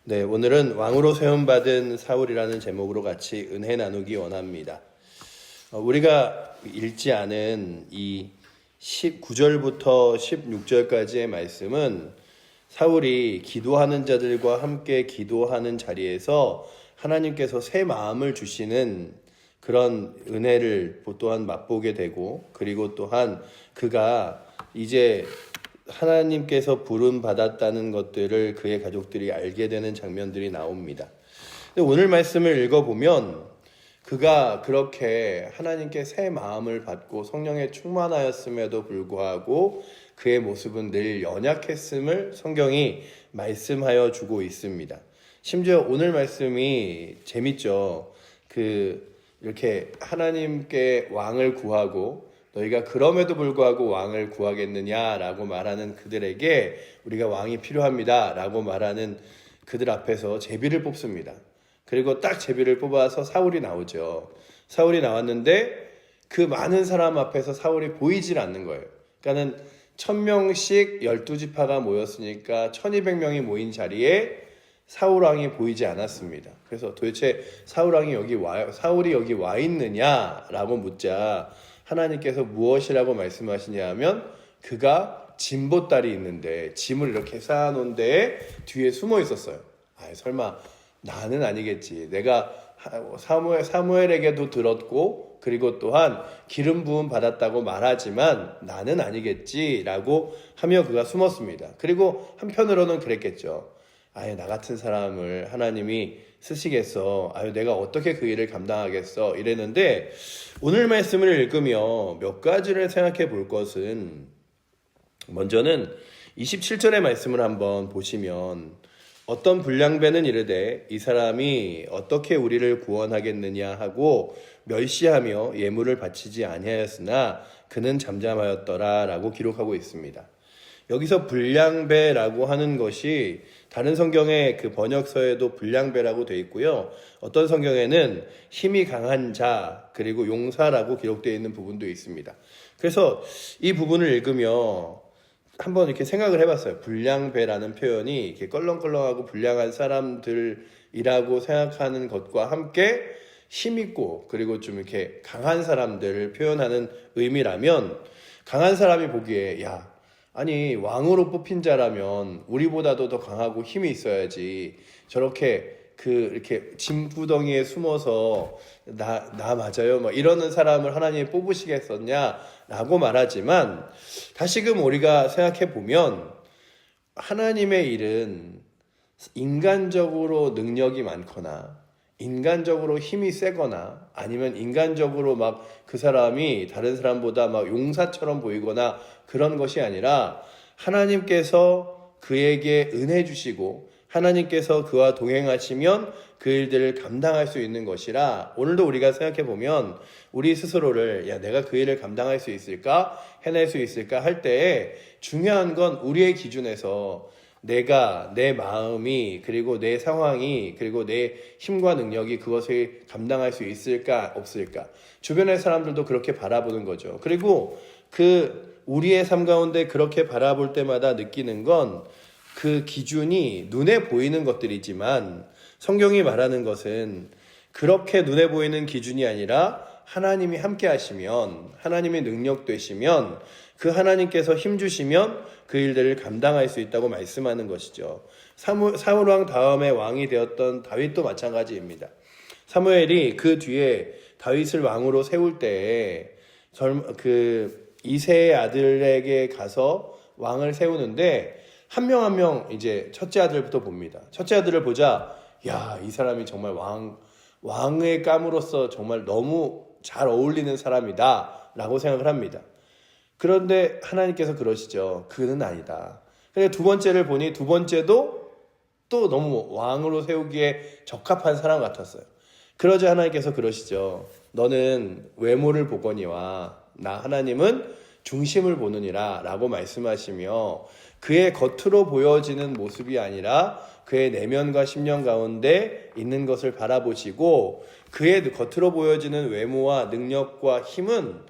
네, 오늘은 왕으로 세움받은 사울이라는 제목으로 같이 은혜 나누기 원합니다. 우리가 읽지 않은 이 19절부터 16절까지의 말씀은 사울이 기도하는 자들과 함께 기도하는 자리에서 하나님께서 새 마음을 주시는 그런 은혜를 또한 맛보게 되고, 그리고 또한 그가 이제 하나님께서 부름 받았다는 것들을 그의 가족들이 알게 되는 장면들이 나옵니다. 오늘 말씀을 읽어보면 그가 그렇게 하나님께 새 마음을 받고 성령에 충만하였음에도 불구하고 그의 모습은 늘 연약했음을 성경이 말씀하여 주고 있습니다. 심지어 오늘 말씀이 재밌죠. 이렇게 하나님께 왕을 구하고 너희가 그럼에도 불구하고 왕을 구하겠느냐라고 말하는 그들에게 우리가 왕이 필요합니다 라고 말하는 그들 앞에서 제비를 뽑습니다. 그리고 딱 제비를 뽑아서 사울이 나오죠. 사울이 나왔는데 그 많은 사람 앞에서 사울이 보이질 않는 거예요. 그러니까는 1000명씩 12지파가 모였으니까 1200명이 모인 자리에 사울왕이 보이지 않았습니다. 그래서 도대체 사울이 여기 와 있느냐라고 묻자 하나님께서 무엇이라고 말씀하시냐 하면 그가 짐보딸이 있는데 짐을 이렇게 쌓아놓은 데에 뒤에 숨어 있었어요. 설마 나는 아니겠지. 내가 사무엘에게도 들었고 그리고 또한 기름 부음 받았다고 말하지만 나는 아니겠지라고 하며 그가 숨었습니다. 그리고 한편으로는 그랬겠죠. 나 같은 사람을 하나님이 쓰시겠어. 내가 어떻게 그 일을 감당하겠어. 이랬는데 오늘 말씀을 읽으며 몇 가지를 생각해 볼 것은, 먼저는 27절의 말씀을 한번 보시면 어떤 불량배는 이르되 이 사람이 어떻게 우리를 구원하겠느냐 하고 멸시하며 예물을 바치지 아니하였으나 그는 잠잠하였더라 라고 기록하고 있습니다. 여기서 불량배라고 하는 것이 다른 성경의 그 번역서에도 불량배라고 되어 있고요. 어떤 성경에는 힘이 강한 자 그리고 용사라고 기록되어 있는 부분도 있습니다. 그래서 이 부분을 읽으며 한번 이렇게 생각을 해봤어요. 불량배라는 표현이 이렇게 껄렁껄렁하고 불량한 사람들이라고 생각하는 것과 함께 힘있고 그리고 좀 이렇게 강한 사람들을 표현하는 의미라면, 강한 사람이 보기에 왕으로 뽑힌 자라면 우리보다도 더 강하고 힘이 있어야지 저렇게 이렇게 짐구덩이에 숨어서 나 맞아요 막 이러는 사람을 하나님이 뽑으시겠었냐라고 말하지만, 다시금 우리가 생각해 보면 하나님의 일은 인간적으로 능력이 많거나 인간적으로 힘이 세거나 아니면 인간적으로 막 그 사람이 다른 사람보다 막 용사처럼 보이거나 그런 것이 아니라 하나님께서 그에게 은혜 주시고 하나님께서 그와 동행하시면 그 일들을 감당할 수 있는 것이라, 오늘도 우리가 생각해 보면 우리 스스로를 내가 그 일을 감당할 수 있을까? 해낼 수 있을까? 할 때에 중요한 건 우리의 기준에서 내가, 내 마음이, 그리고 내 상황이, 그리고 내 힘과 능력이 그것을 감당할 수 있을까, 없을까. 주변의 사람들도 그렇게 바라보는 거죠. 그리고 우리의 삶 가운데 그렇게 바라볼 때마다 느끼는 건 그 기준이 눈에 보이는 것들이지만 성경이 말하는 것은 그렇게 눈에 보이는 기준이 아니라 하나님이 함께 하시면, 하나님이 능력 되시면, 그 하나님께서 힘 주시면 그 일들을 감당할 수 있다고 말씀하는 것이죠. 사울왕 다음에 왕이 되었던 다윗도 마찬가지입니다. 사무엘이 그 뒤에 다윗을 왕으로 세울 때에 이새의 아들에게 가서 왕을 세우는데 한 명 한 명 이제 첫째 아들부터 봅니다. 첫째 아들을 보자, 이 사람이 정말 왕의 감으로서 정말 너무 잘 어울리는 사람이다 라고 생각을 합니다. 그런데 하나님께서 그러시죠. 그는 아니다. 근데 두 번째를 보니 두 번째도 또 너무 왕으로 세우기에 적합한 사람 같았어요. 그러자 하나님께서 그러시죠. 너는 외모를 보거니와 나 하나님은 중심을 보느니라 라고 말씀하시며, 그의 겉으로 보여지는 모습이 아니라 그의 내면과 심령 가운데 있는 것을 바라보시고, 그의 겉으로 보여지는 외모와 능력과 힘은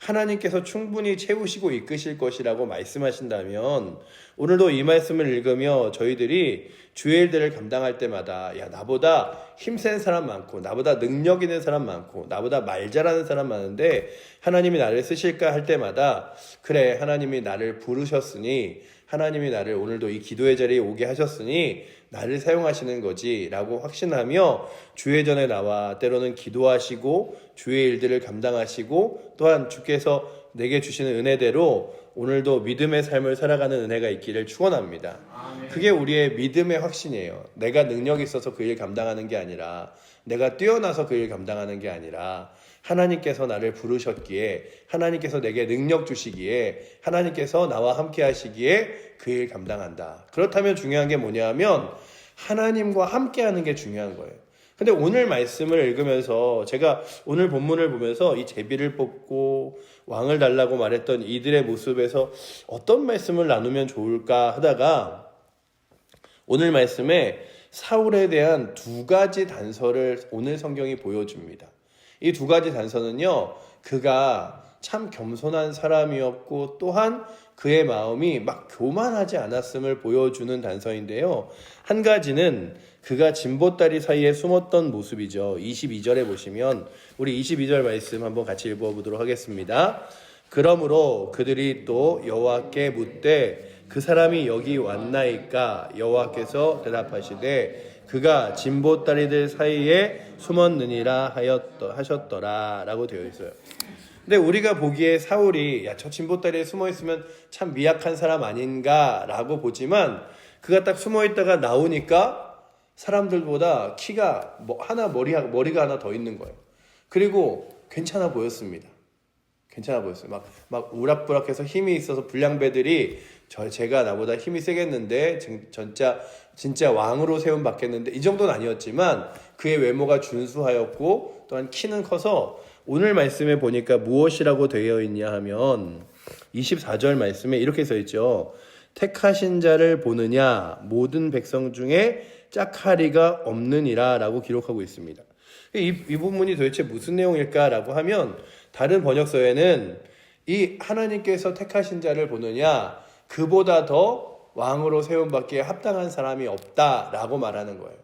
하나님께서 충분히 채우시고 이끄실 것이라고 말씀하신다면 오늘도 이 말씀을 읽으며 저희들이 주의 일들을 감당할 때마다 야, 나보다 힘센 사람 많고 나보다 능력 있는 사람 많고 나보다 말 잘하는 사람 많은데 하나님이 나를 쓰실까 할 때마다 그래, 하나님이 나를 부르셨으니 하나님이 나를 오늘도 이 기도의 자리에 오게 하셨으니 나를 사용하시는 거지 라고 확신하며 주의 전에 나와 때로는 기도하시고 주의 일들을 감당하시고 또한 주께서 내게 주시는 은혜대로 오늘도 믿음의 삶을 살아가는 은혜가 있기를 축원합니다. 그게 우리의 믿음의 확신이에요. 내가 능력이 있어서 그 일 감당하는 게 아니라 내가 뛰어나서 그 일 감당하는 게 아니라 하나님께서 나를 부르셨기에 하나님께서 내게 능력 주시기에 하나님께서 나와 함께 하시기에 그 일 감당한다. 그렇다면 중요한 게 뭐냐면 하나님과 함께 하는 게 중요한 거예요. 근데 오늘 말씀을 읽으면서 제가 오늘 본문을 보면서 이 제비를 뽑고 왕을 달라고 말했던 이들의 모습에서 어떤 말씀을 나누면 좋을까 하다가 오늘 말씀에 사울에 대한 두 가지 단서를 오늘 성경이 보여줍니다. 이 두 가지 단서는요, 그가 참 겸손한 사람이었고 또한 그의 마음이 막 교만하지 않았음을 보여주는 단서인데요. 한 가지는 그가 진보다리 사이에 숨었던 모습이죠. 22절에 보시면 우리 22절 말씀 한번 같이 읽어보도록 하겠습니다. 그러므로 그들이 또 여호와께 묻되 그 사람이 여기 왔나이까? 여호와께서 대답하시되 그가 진보다리들 사이에 숨었느니라 하셨더라 라고 되어 있어요. 근데 우리가 보기에 사울이 야, 저 진보다리에 숨어있으면 참 미약한 사람 아닌가 라고 보지만 그가 딱 숨어있다가 나오니까 사람들보다 키가 머리가 하나 더 있는 거예요. 그리고 괜찮아 보였습니다. 괜찮아 보였어요. 막 우락부락해서 힘이 있어서 불량배들이 제가 나보다 힘이 세겠는데 진짜 왕으로 세움 받겠는데 이 정도는 아니었지만 그의 외모가 준수하였고 또한 키는 커서 오늘 말씀에 보니까 무엇이라고 되어 있냐 하면 24절 말씀에 이렇게 써 있죠. 택하신 자를 보느냐 모든 백성 중에 짝하리가 없느니라 라고 기록하고 있습니다. 이 부분이 도대체 무슨 내용일까라고 하면 다른 번역서에는 이 하나님께서 택하신 자를 보느냐 그보다 더 왕으로 세움받기에 합당한 사람이 없다라고 말하는 거예요.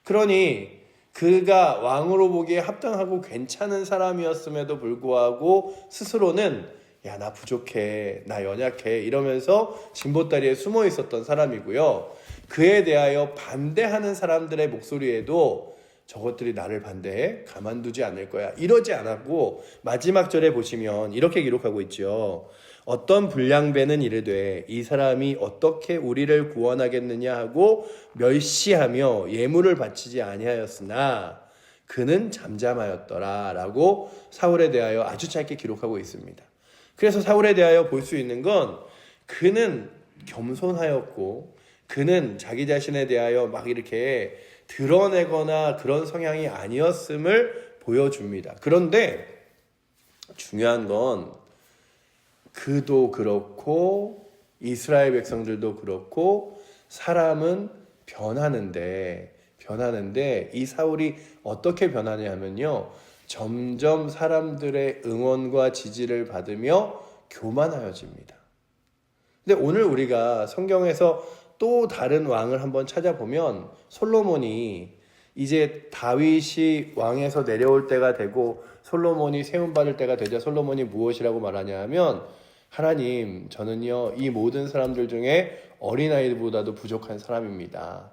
그러니 그가 왕으로 보기에 합당하고 괜찮은 사람이었음에도 불구하고 스스로는 야, 나 부족해, 나 연약해 이러면서 진보다리에 숨어 있었던 사람이고요. 그에 대하여 반대하는 사람들의 목소리에도 저것들이 나를 반대해 가만두지 않을 거야 이러지 않았고 마지막 절에 보시면 이렇게 기록하고 있죠. 어떤 불량배는 이르되 이 사람이 어떻게 우리를 구원하겠느냐 하고 멸시하며 예물을 바치지 아니하였으나 그는 잠잠하였더라 라고 사울에 대하여 아주 짧게 기록하고 있습니다. 그래서 사울에 대하여 볼 수 있는 건 그는 겸손하였고 그는 자기 자신에 대하여 막 이렇게 드러내거나 그런 성향이 아니었음을 보여줍니다. 그런데 중요한 건 그도 그렇고 이스라엘 백성들도 그렇고 사람은 변하는데 이 사울이 어떻게 변하냐 하면요. 점점 사람들의 응원과 지지를 받으며 교만하여집니다. 근데 오늘 우리가 성경에서 또 다른 왕을 한번 찾아보면 솔로몬이 이제 다윗이 왕에서 내려올 때가 되고 솔로몬이 세움받을 때가 되자 솔로몬이 무엇이라고 말하냐 하면 하나님, 저는요 이 모든 사람들 중에 어린아이들보다도 부족한 사람입니다.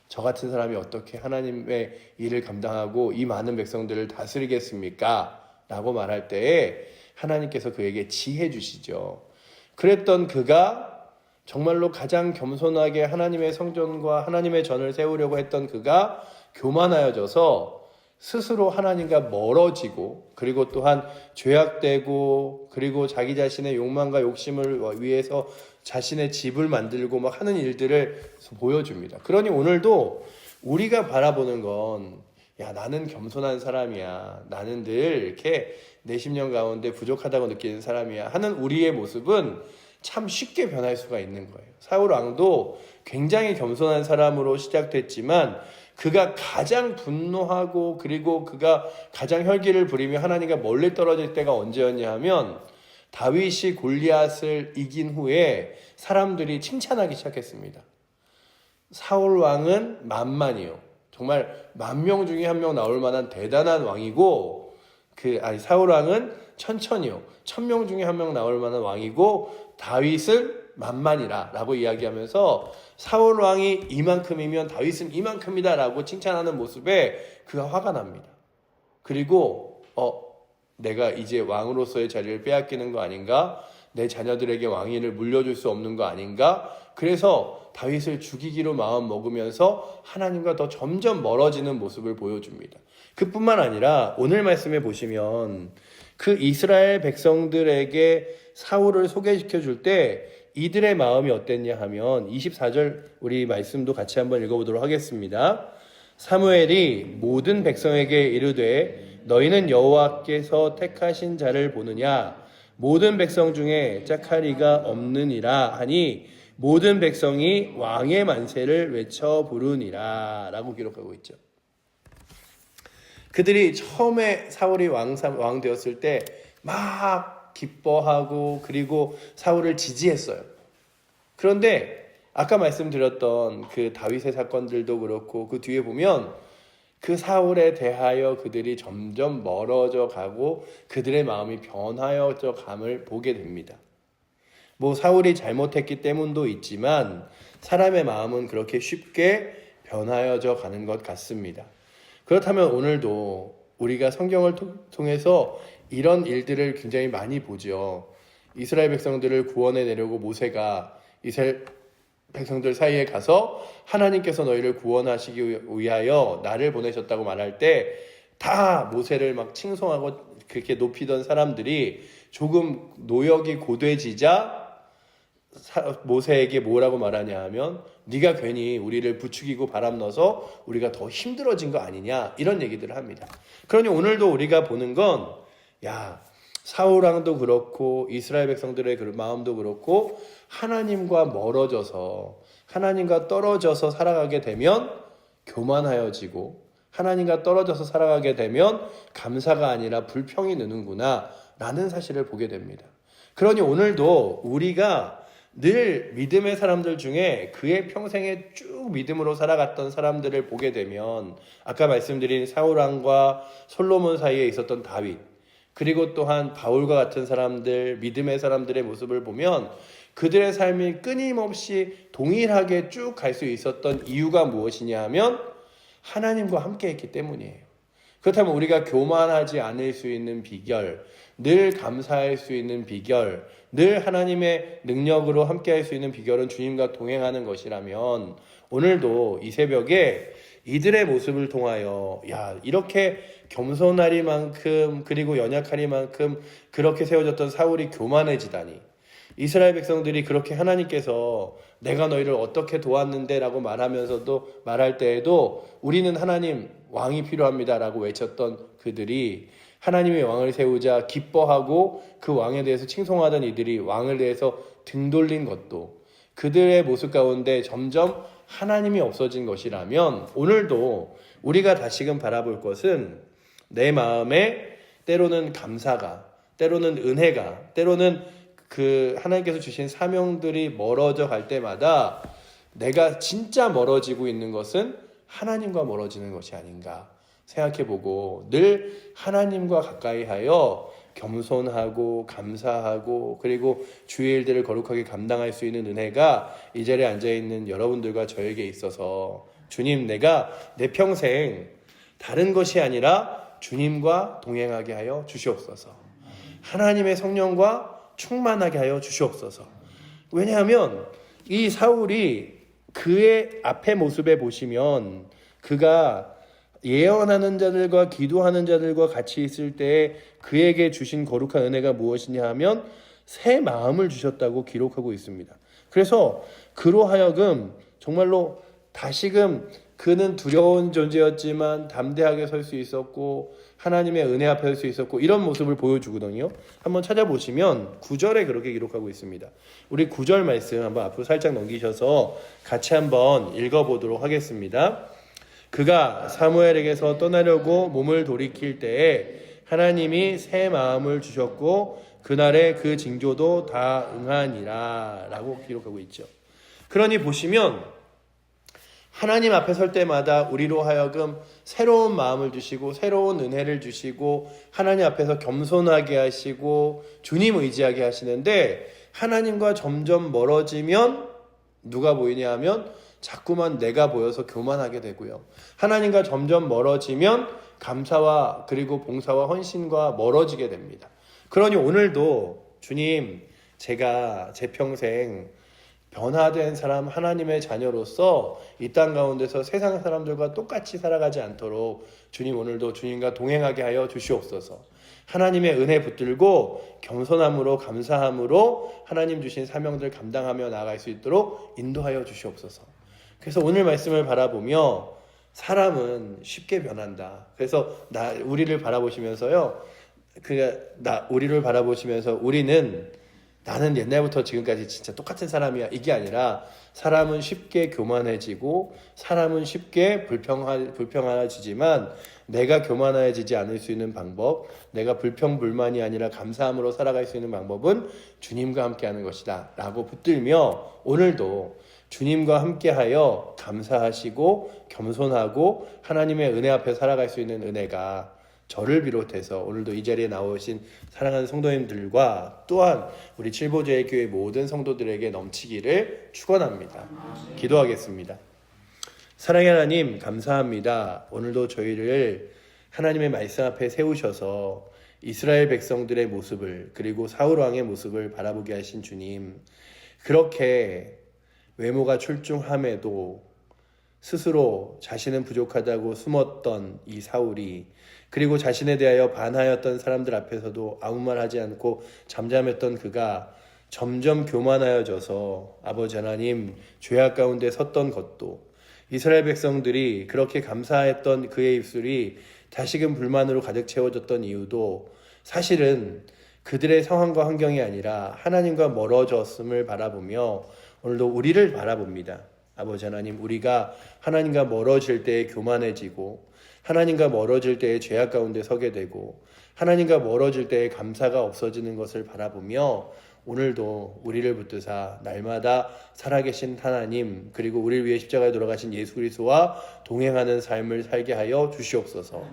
저 같은 사람이 어떻게 하나님의 일을 감당하고 이 많은 백성들을 다스리겠습니까? 라고 말할 때에 하나님께서 그에게 지혜 주시죠. 그랬던 그가 정말로 가장 겸손하게 하나님의 성전과 하나님의 전을 세우려고 했던 그가 교만하여져서 스스로 하나님과 멀어지고 그리고 또한 죄악되고 그리고 자기 자신의 욕망과 욕심을 위해서 자신의 집을 만들고 막 하는 일들을 보여줍니다. 그러니 오늘도 우리가 바라보는 건 야, 나는 겸손한 사람이야. 나는 늘 이렇게 내 심령 가운데 부족하다고 느끼는 사람이야 하는 우리의 모습은 참 쉽게 변할 수가 있는 거예요. 사울 왕도 굉장히 겸손한 사람으로 시작됐지만 그가 가장 분노하고 그리고 그가 가장 혈기를 부리며 하나님과 멀리 떨어질 때가 언제였냐 하면 다윗이 골리앗을 이긴 후에 사람들이 칭찬하기 시작했습니다. 사울 왕은 만만이요. 정말 10,000명 중에 1명 나올 만한 대단한 왕이고, 사울 왕은 천천히요. 1,000명 중에 1명 나올 만한 왕이고, 다윗은 만만이라 라고 이야기하면서 사울 왕이 이만큼이면 다윗은 이만큼이다 라고 칭찬하는 모습에 그가 화가 납니다. 그리고 내가 이제 왕으로서의 자리를 빼앗기는 거 아닌가? 내 자녀들에게 왕위를 물려줄 수 없는 거 아닌가? 그래서 다윗을 죽이기로 마음 먹으면서 하나님과 더 점점 멀어지는 모습을 보여줍니다. 그뿐만 아니라 오늘 말씀에 보시면 그 이스라엘 백성들에게 사울을 소개시켜 줄 때 이들의 마음이 어땠냐 하면 24절 우리 말씀도 같이 한번 읽어보도록 하겠습니다. 사무엘이 모든 백성에게 이르되 너희는 여호와께서 택하신 자를 보느냐? 모든 백성 중에 짝하리가 없느니라 하니 모든 백성이 왕의 만세를 외쳐 부르니라 라고 기록하고 있죠. 그들이 처음에 사울이 왕 되었을 때 막 기뻐하고 그리고 사울을 지지했어요. 그런데 아까 말씀드렸던 그 다윗의 사건들도 그렇고 그 뒤에 보면 그 사울에 대하여 그들이 점점 멀어져 가고 그들의 마음이 변하여져 감을 보게 됩니다. 사울이 잘못했기 때문도 있지만 사람의 마음은 그렇게 쉽게 변하여져 가는 것 같습니다. 그렇다면 오늘도 우리가 성경을 통해서 이런 일들을 굉장히 많이 보죠. 이스라엘 백성들을 구원해 내려고 모세가 이스라엘 백성들 사이에 가서 하나님께서 너희를 구원하시기 위하여 나를 보내셨다고 말할 때 다 모세를 막 칭송하고 그렇게 높이던 사람들이 조금 노역이 고되지자 모세에게 뭐라고 말하냐 하면 네가 괜히 우리를 부추기고 바람 넣어서 우리가 더 힘들어진 거 아니냐 이런 얘기들을 합니다. 그러니 오늘도 우리가 보는 건 사울 왕도 그렇고 이스라엘 백성들의 그 마음도 그렇고 하나님과 멀어져서 하나님과 떨어져서 살아가게 되면 교만하여지고 하나님과 떨어져서 살아가게 되면 감사가 아니라 불평이 느는구나 라는 사실을 보게 됩니다. 그러니 오늘도 우리가 늘 믿음의 사람들 중에 그의 평생에 쭉 믿음으로 살아갔던 사람들을 보게 되면 아까 말씀드린 사울왕과 솔로몬 사이에 있었던 다윗 그리고 또한 바울과 같은 사람들 믿음의 사람들의 모습을 보면 그들의 삶이 끊임없이 동일하게 쭉 갈 수 있었던 이유가 무엇이냐 하면 하나님과 함께 했기 때문이에요. 그렇다면 우리가 교만하지 않을 수 있는 비결, 늘 감사할 수 있는 비결, 늘 하나님의 능력으로 함께 할 수 있는 비결은 주님과 동행하는 것이라면 오늘도 이 새벽에 이들의 모습을 통하여 이렇게 겸손하리만큼 그리고 연약하리만큼 그렇게 세워졌던 사울이 교만해지다니 이스라엘 백성들이 그렇게 하나님께서 내가 너희를 어떻게 도왔는데 라고 말할 때에도 우리는 하나님 왕이 필요합니다 라고 외쳤던 그들이 하나님의 왕을 세우자 기뻐하고 그 왕에 대해서 칭송하던 이들이 왕을 대해서 등 돌린 것도 그들의 모습 가운데 점점 하나님이 없어진 것이라면 오늘도 우리가 다시금 바라볼 것은 내 마음에 때로는 감사가 때로는 은혜가 때로는 그 하나님께서 주신 사명들이 멀어져 갈 때마다 내가 진짜 멀어지고 있는 것은 하나님과 멀어지는 것이 아닌가 생각해보고 늘 하나님과 가까이 하여 겸손하고 감사하고 그리고 주의 일들을 거룩하게 감당할 수 있는 은혜가 이 자리에 앉아있는 여러분들과 저에게 있어서 주님 내가 내 평생 다른 것이 아니라 주님과 동행하게 하여 주시옵소서. 하나님의 성령과 충만하게 하여 주시옵소서. 왜냐하면 이 사울이 그의 앞의 모습에 보시면 그가 예언하는 자들과 기도하는 자들과 같이 있을 때 그에게 주신 거룩한 은혜가 무엇이냐 하면 새 마음을 주셨다고 기록하고 있습니다. 그래서 그로 하여금 정말로 다시금 그는 두려운 존재였지만 담대하게 설 수 있었고 하나님의 은혜 앞에 설 수 있었고 이런 모습을 보여주거든요. 한번 찾아보시면 9절에 그렇게 기록하고 있습니다. 우리 9절 말씀 한번 앞으로 살짝 넘기셔서 같이 한번 읽어보도록 하겠습니다. 그가 사무엘에게서 떠나려고 몸을 돌이킬 때에 하나님이 새 마음을 주셨고 그날의 그 징조도 다 응하니라 라고 기록하고 있죠. 그러니 보시면 하나님 앞에 설 때마다 우리로 하여금 새로운 마음을 주시고 새로운 은혜를 주시고 하나님 앞에서 겸손하게 하시고 주님 의지하게 하시는데, 하나님과 점점 멀어지면 누가 보이냐 하면 자꾸만 내가 보여서 교만하게 되고요. 하나님과 점점 멀어지면 감사와 그리고 봉사와 헌신과 멀어지게 됩니다. 그러니 오늘도 주님, 제가 제 평생 변화된 사람, 하나님의 자녀로서 이 땅 가운데서 세상 사람들과 똑같이 살아가지 않도록 주님 오늘도 주님과 동행하게 하여 주시옵소서. 하나님의 은혜 붙들고 겸손함으로 감사함으로 하나님 주신 사명들 감당하며 나아갈 수 있도록 인도하여 주시옵소서. 그래서 오늘 말씀을 바라보며 사람은 쉽게 변한다. 그래서 우리를 바라보시면서요, 우리를 바라보시면서 나는 옛날부터 지금까지 진짜 똑같은 사람이야, 이게 아니라 사람은 쉽게 교만해지고 사람은 쉽게 불평하지만 내가 교만해지지 않을 수 있는 방법, 내가 불평불만이 아니라 감사함으로 살아갈 수 있는 방법은 주님과 함께하는 것이다 라고 붙들며 오늘도 주님과 함께하여 감사하시고 겸손하고 하나님의 은혜 앞에 살아갈 수 있는 은혜가 저를 비롯해서 오늘도 이 자리에 나오신 사랑하는 성도님들과 또한 우리 칠보제일교회 모든 성도들에게 넘치기를 축원합니다. 기도하겠습니다. 사랑의 하나님, 감사합니다. 오늘도 저희를 하나님의 말씀 앞에 세우셔서 이스라엘 백성들의 모습을 그리고 사울 왕의 모습을 바라보게 하신 주님, 그렇게 외모가 출중함에도 스스로 자신은 부족하다고 숨었던 이 사울이, 그리고 자신에 대하여 반하였던 사람들 앞에서도 아무 말 하지 않고 잠잠했던 그가 점점 교만하여져서 아버지 하나님 죄악 가운데 섰던 것도, 이스라엘 백성들이 그렇게 감사했던 그의 입술이 다시금 불만으로 가득 채워졌던 이유도 사실은 그들의 상황과 환경이 아니라 하나님과 멀어졌음을 바라보며 오늘도 우리를 바라봅니다. 아버지 하나님, 우리가 하나님과 멀어질 때에 교만해지고 하나님과 멀어질 때에 죄악 가운데 서게 되고 하나님과 멀어질 때에 감사가 없어지는 것을 바라보며 오늘도 우리를 붙드사 날마다 살아계신 하나님, 그리고 우리를 위해 십자가에 돌아가신 예수 그리스도와 동행하는 삶을 살게 하여 주시옵소서.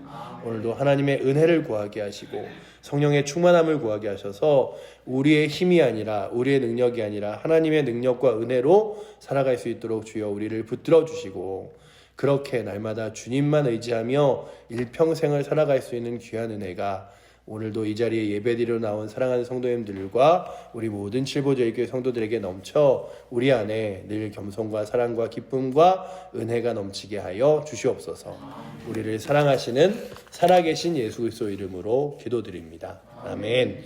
오늘도 하나님의 은혜를 구하게 하시고 성령의 충만함을 구하게 하셔서 우리의 힘이 아니라 우리의 능력이 아니라 하나님의 능력과 은혜로 살아갈 수 있도록 주여 우리를 붙들어 주시고, 그렇게 날마다 주님만 의지하며 일평생을 살아갈 수 있는 귀한 은혜가 오늘도 이 자리에 예배드리러 나온 사랑하는 성도님들과 우리 모든 칠보제일교회 성도들에게 넘쳐 우리 안에 늘 겸손과 사랑과 기쁨과 은혜가 넘치게 하여 주시옵소서. 우리를 사랑하시는 살아계신 예수 그리스도 이름으로 기도드립니다. 아멘.